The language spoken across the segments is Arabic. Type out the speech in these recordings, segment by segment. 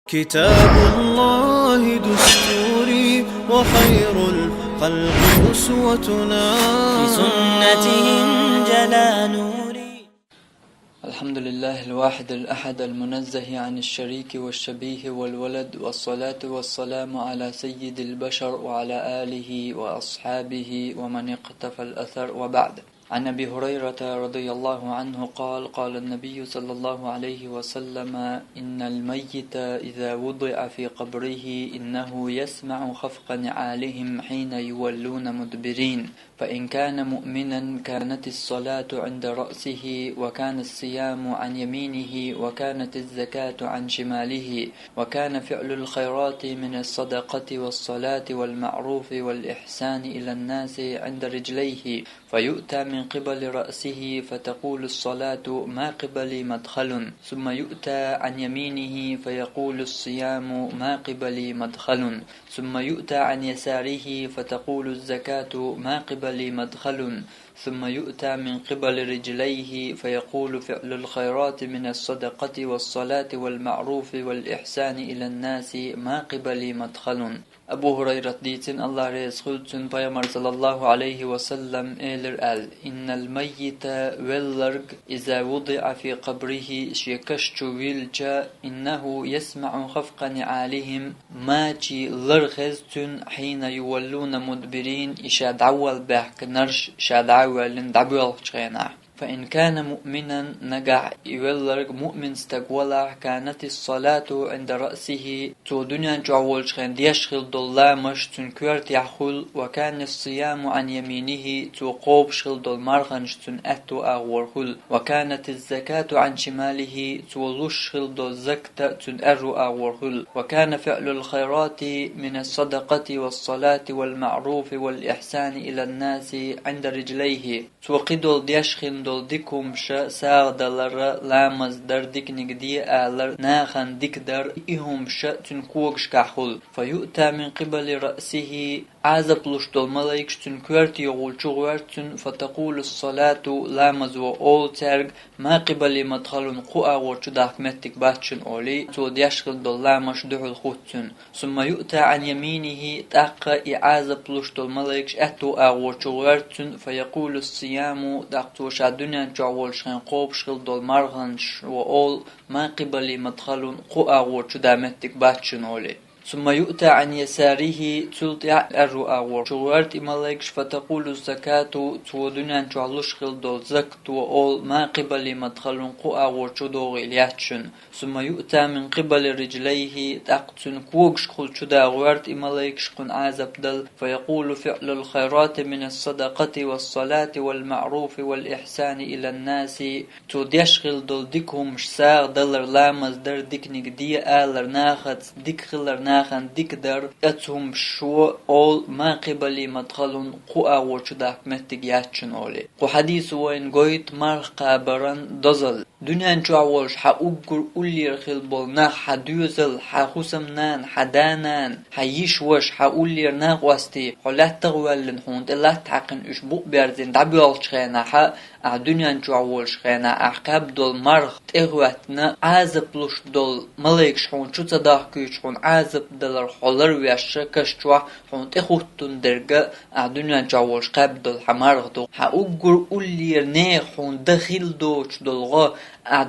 كتاب الله دستوري وخير الخلق أسوتنا في سنته انجلى نوري. الحمد لله الواحد الأحد المنزه عن الشريك والشبيه والولد، والصلاة والسلام على سيد البشر وعلى آله وأصحابه ومن اقتفى الأثر، وبعد. عن أبي هريرة رضي الله عنه قال: قال النبي صلى الله عليه وسلم: إن الميت إذا وضع في قبره إنه يسمع خفق نعالهم حين يولون مدبرين، فإن كان مؤمنا كانت الصلاة عند رأسه، وكان الصيام عن يمينه، وكانت الزكاة عن شماله، وكان فعل الخيرات من الصدقة والصلاة والمعروف والإحسان إلى الناس عند رجليه، فيؤتى من قبل رأسه فتقول الصلاة: ما قبلي مدخل، ثم يؤتى عن يمينه فيقول الصيام: ما قبلي مدخل، ثم يؤتى عن يساره فتقول الزكاة: ما قبلي مدخل، ثم يؤتى من قبل رجليه فيقول فعل الخيرات من الصدقة والصلاة والمعروف والإحسان إلى الناس: ما قبلي مدخل. Abu Hurayra diyeceksin Allah Resulü'nün Peygamber sallallahu aleyhi ve sellem elir el: İnnel meyyite vellarg iza wudi'a fi qabrihi şiyakaşçu vilca innehu yesma'u khafqa ni'alihim maçi lırgheztün hina yuvalluna mudbirin işa da'wal bahknarş şada'walin da'wal çayna. فإن كان مؤمنا نجع يولرق مؤمن استقولا كانت الصلاة عند رأسه تو دنيا جعول شخين ديشخل دول مش تنكرت يحول، وكان الصيام عن يمينه تو قوب شخل دول مرغنش تن أتو أغورهل، وكانت الزكاة عن شماله تو لش شخل دول زكاة تن أرو أغورهل، وكان فعل الخيرات من الصدقة والصلاة والمعروف والإحسان إلى الناس عند رجليه تو قدول ديشخل دول ديكم ساغ دلر لامز در ديك نقدي آلر ناخن ديك در إهم تنكوغش كحول، فيؤتى من قبل رأسه عازب لشتول ملايكش تنكوارت يغولشو غوارتن فتقول الصلاة لامز وأول تارق: ما قبل مدخل قوة غورشو داكمتك باتشن أولي تو ديشغل دول لامش دحول خوتن، ثم يؤتى عن يمينه تاقا إعازب لشتول ملايكش أتو أغورشو غوارتن فيقول الصيام داقتو شادونا جعولشن قوبشغل دول مرغنش وأول ما قبل مدخل قوة غورشو دامتك باتشن أولي، ثم يؤتى عن يساره تلطع الرؤى وشغرت إماليكش فتقول الزكاة تودنا جعلشغل دول زكت وأول ما قبل مدخل قوة وشدوغ إلياتشن، ثم يؤتى من قبل رجليه تقتن كوغش قل شدا غورت إماليكش قن عازب دل فيقول فعل الخيرات من الصدقة والصلاة والمعروف والإحسان إلى الناس توديشغل دول ديكهم ساغ دلر لامز در ديك نقدي آلر ناخد ديك خلر ناخن ديك در اتهم شو اول ما قبلي مدخلون قوة وشداك متك ياتشن اولي قو حديث وين قويت مارخ قابران دزل دنيان شعولش حاوقر اولي رخيل بولنا حدوزل حخسمنان حدانان حيش وش حاولي رناق واستي حلات تغوالن حوند الله تحقن اشبوق بيرزين دابيولش خينا حا دنيان شعولش خينا احقاب دول مارخ تغواتنا عازب لش دول ملايكش حون شو تداكيش حون عازب دلر حولر وياشا كشتوا حون تخوتن درجة دنيا جاوش قبل حمارغ دو حاوقر اولي رناق حون دخيل دوش دولغا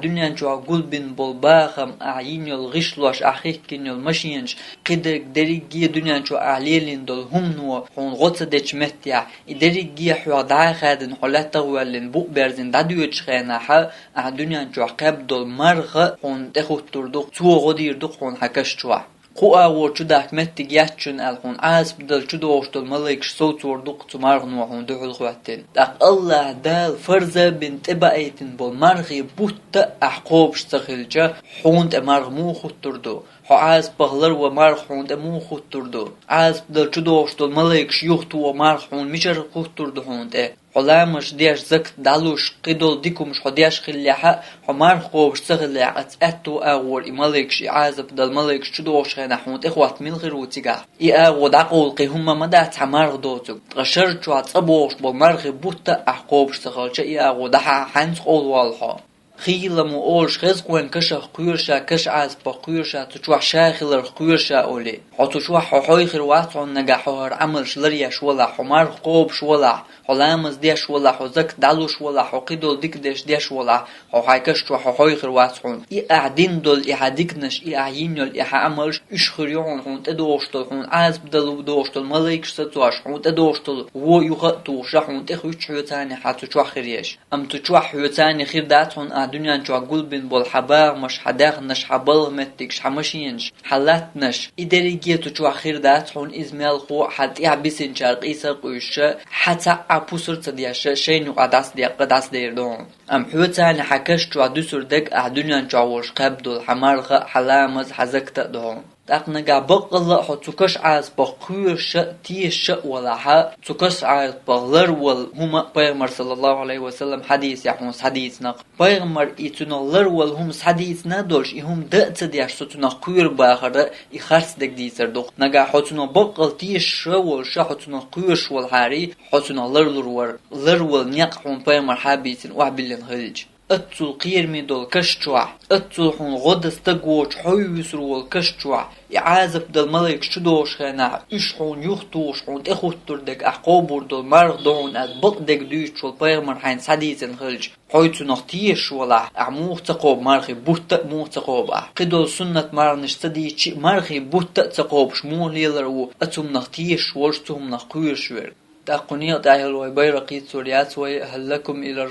دنيا جوا قلبن بالباخم عين الغشلوش أخيكين المشينش قدر دريجي دنيا جوا عليلين دول هم نو حون غطس ديش متيا دريجي حوا داخدن حالات تغوالين بوق برزين دادويتش خينا حا دنيا جوا قبل دول مرغ حون تخوت تردوق تو غدير دوق حون حكش جوا قوة ورشو داك متك ياتشن الحون عاس بدل شو دوش دول ملايكش صوت وردوق تمارغ نوحون دوحو الخواتين داك الله دال فرزة بنت ابايتن بول مرغي بوت احقوبش تخلجا حون تمارغ مو خود تردو حو عاس بغلر ومارغ حون تمو خود تردو عاس بدل شو دوش دول ملايكش يوختو ومارغ حون مشر خود تردو حون ته حلامش ديش زك دالوش قدول ديكمش حديش خليحة حمار خوبش تغلي أتو أغور إماليكش عازب دال ماليكش شدوش خينا حمود إخوات من غير وتيقع أغود عقولقي هم مدات حمار دوتو غشر جوات أبوش بالمرغي بوتا أحقوبش تغلش أغود حنس قول والحا خيلا مو أولش خزق وين كشه قيرشا كش عز بقيرشا تشوح شاخلر قيرشا أولي حتو شوح حويخر واتعون نجا حوار عمل شلريا شولا حمار قوب شولا حلامز ديش ولا حزك دالوش ولا حقيدول ديك ديش ولا حايكش شوح حويخر واتعون قاعدين دول إحديكنش إعينيول إحاملش إشخريون هون تدوشتل هون عز بدلو دوشتل ملايكش ستواش هون تدوشتل و يغطوش هون تخوش حيوتاني حتو شوح خريش أم تشوح حيوتاني خير داتهون الدنيا نشوح قلبين بول حباغ مش حداغ نش حبال متكش حمشينش حلاتنش إداريجي تشوح خير داتهون إزميل خو حد إعبسين شارق إيسا قيش حتى أبوسر تدياش شينو قداس ديا قداس ديردون أم حيوتاني حكش شوح دوسر دك الدنيا نشوح قبدو الحمارغ حلامز حزكت دهون تقنقع بقلا حتوكش عاز بقيرش تيش ولا ح توكش عاز بغلر وال هما بيغمر صلى الله عليه وسلم حديث يحونس حديث نق بيغمر إتنالر وال هم حديث ندوش إهم دقت دياش ستنا قير باخر إخرس دك ديسر دق نقع حتنا بقل تيش وال ش حتنا قيرش وال حاري حتنا لر وال نيق هم بيغمر حابيسن وعبلن خلج اتول قيرمي دول كشتوع اتول حون غدس تقوش حيوسر والكشتوع يعازب دل ملك شدوش خنا اش حون يختوش حون اخوتر دك احقوبور دول مرغ دون از بق دك دوش والبيغمر حين ساديسن خلج حيث نختيش ولا اعموخ تقوب مرخي بوت موخ تقوب قدول سنة مرنش تدي مرخي بوت تقوب شمول ليلرو اتم نختيش ورشتهم نخقوش ور تقنية داهل وبيرقي سوريات هل لكم إلى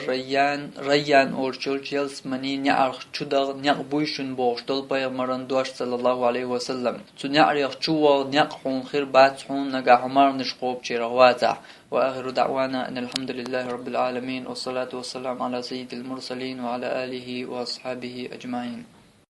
ريان أورشل جلس مني نعرخ شدغ نعبويشن بوشتل بيغمران دوش صلى الله عليه وسلم تنعرخ شوال نعقون خير باتحون نقا حمار نشقوب شيرغواتا وآخر دعوانا أن الحمد لله رب العالمين والصلاة والسلام على سيد المرسلين وعلى آله وأصحابه أجمعين.